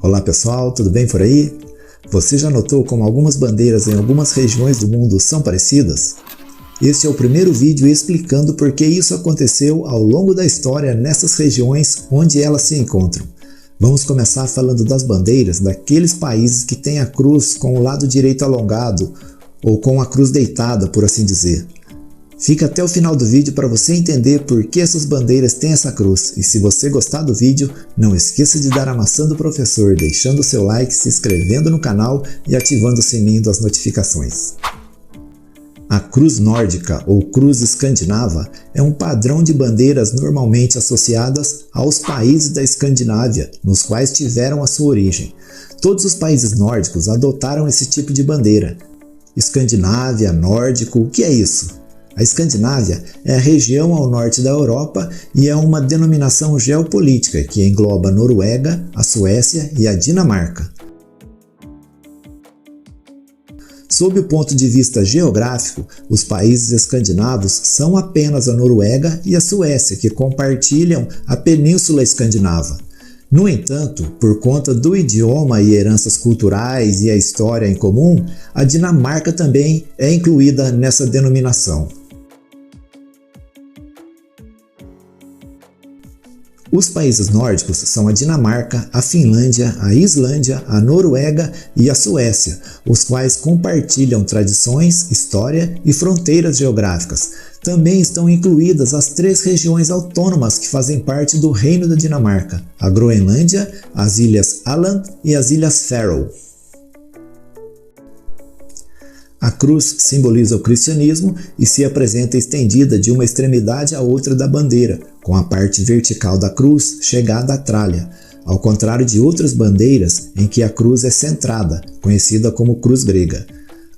Olá pessoal, tudo bem por aí? Você já notou como algumas bandeiras em algumas regiões do mundo são parecidas? Este é o primeiro vídeo explicando por que isso aconteceu ao longo da história nessas regiões onde elas se encontram. Vamos começar falando das bandeiras daqueles países que têm a cruz com o lado direito alongado, ou com a cruz deitada, por assim dizer. Fica até o final do vídeo para você entender por que essas bandeiras têm essa cruz. E se você gostar do vídeo, não esqueça de dar a maçã do professor, deixando o seu like, se inscrevendo no canal e ativando o sininho das notificações. A cruz nórdica ou cruz escandinava é um padrão de bandeiras normalmente associadas aos países da Escandinávia, nos quais tiveram a sua origem. Todos os países nórdicos adotaram esse tipo de bandeira. Escandinávia, nórdico, o que é isso? A Escandinávia é a região ao norte da Europa e é uma denominação geopolítica que engloba a Noruega, a Suécia e a Dinamarca. Sob o ponto de vista geográfico, os países escandinavos são apenas a Noruega e a Suécia que compartilham a Península Escandinava. No entanto, por conta do idioma e heranças culturais e a história em comum, a Dinamarca também é incluída nessa denominação. Os países nórdicos são a Dinamarca, a Finlândia, a Islândia, a Noruega e a Suécia, os quais compartilham tradições, história e fronteiras geográficas. Também estão incluídas as 3 regiões autônomas que fazem parte do Reino da Dinamarca: a Groenlândia, as Ilhas Åland e as Ilhas Faroe. A cruz simboliza o cristianismo e se apresenta estendida de uma extremidade à outra da bandeira, com a parte vertical da cruz chegada à tralha, ao contrário de outras bandeiras em que a cruz é centrada, conhecida como cruz grega.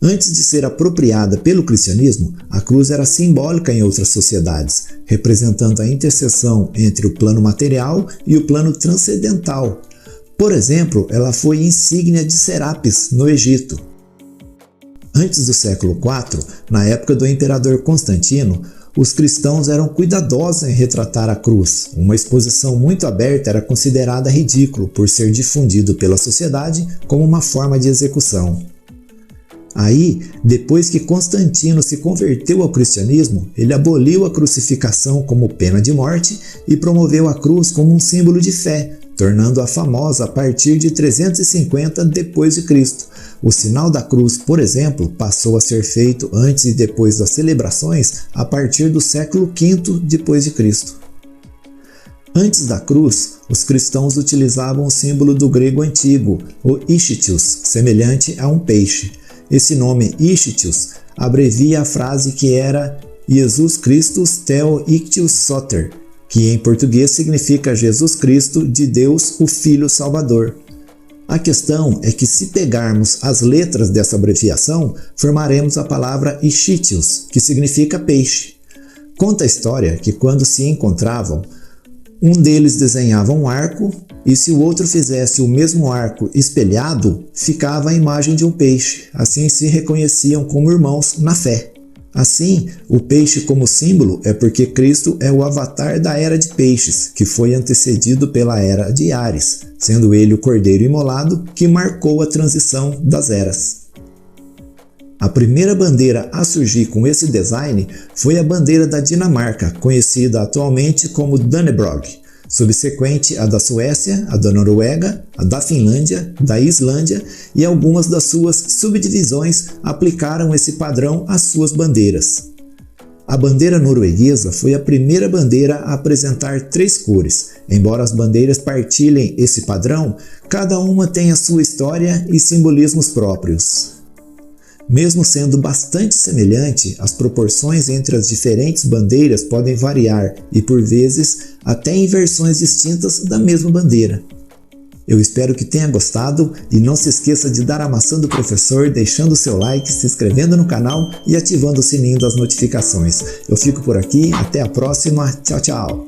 Antes de ser apropriada pelo cristianismo, a cruz era simbólica em outras sociedades, representando a interseção entre o plano material e o plano transcendental. Por exemplo, ela foi insígnia de Serápis, no Egito. Antes do século IV, na época do imperador Constantino, os cristãos eram cuidadosos em retratar a cruz. Uma exposição muito aberta era considerada ridículo por ser difundido pela sociedade como uma forma de execução. Aí, depois que Constantino se converteu ao cristianismo, ele aboliu a crucificação como pena de morte e promoveu a cruz como um símbolo de fé, tornando-a famosa a partir de 350 d.C. O sinal da cruz, por exemplo, passou a ser feito antes e depois das celebrações a partir do século V d.C. Antes da cruz, os cristãos utilizavam o símbolo do grego antigo, o Ichthys, semelhante a um peixe. Esse nome Ichthys abrevia a frase que era Jesus Christus Theo Ichthys Soter, que em português significa Jesus Cristo de Deus, o Filho Salvador. A questão é que se pegarmos as letras dessa abreviação, formaremos a palavra Ichthys, que significa peixe. Conta a história que quando se encontravam, um deles desenhava um arco e se o outro fizesse o mesmo arco espelhado, ficava a imagem de um peixe. Assim se reconheciam como irmãos na fé. Assim, o peixe como símbolo é porque Cristo é o avatar da era de peixes, que foi antecedido pela era de Áries, sendo ele o cordeiro imolado que marcou a transição das eras. A primeira bandeira a surgir com esse design foi a bandeira da Dinamarca, conhecida atualmente como Dannebrog, subsequente a da Suécia, a da Noruega, a da Finlândia, da Islândia e algumas das suas subdivisões aplicaram esse padrão às suas bandeiras. A bandeira norueguesa foi a primeira bandeira a apresentar 3 cores. Embora as bandeiras partilhem esse padrão, cada uma tem a sua história e simbolismos próprios. Mesmo sendo bastante semelhante, as proporções entre as diferentes bandeiras podem variar e, por vezes, até em versões distintas da mesma bandeira. Eu espero que tenha gostado e não se esqueça de dar a maçã do professor, deixando o seu like, se inscrevendo no canal e ativando o sininho das notificações. Eu fico por aqui, até a próxima, tchau, tchau!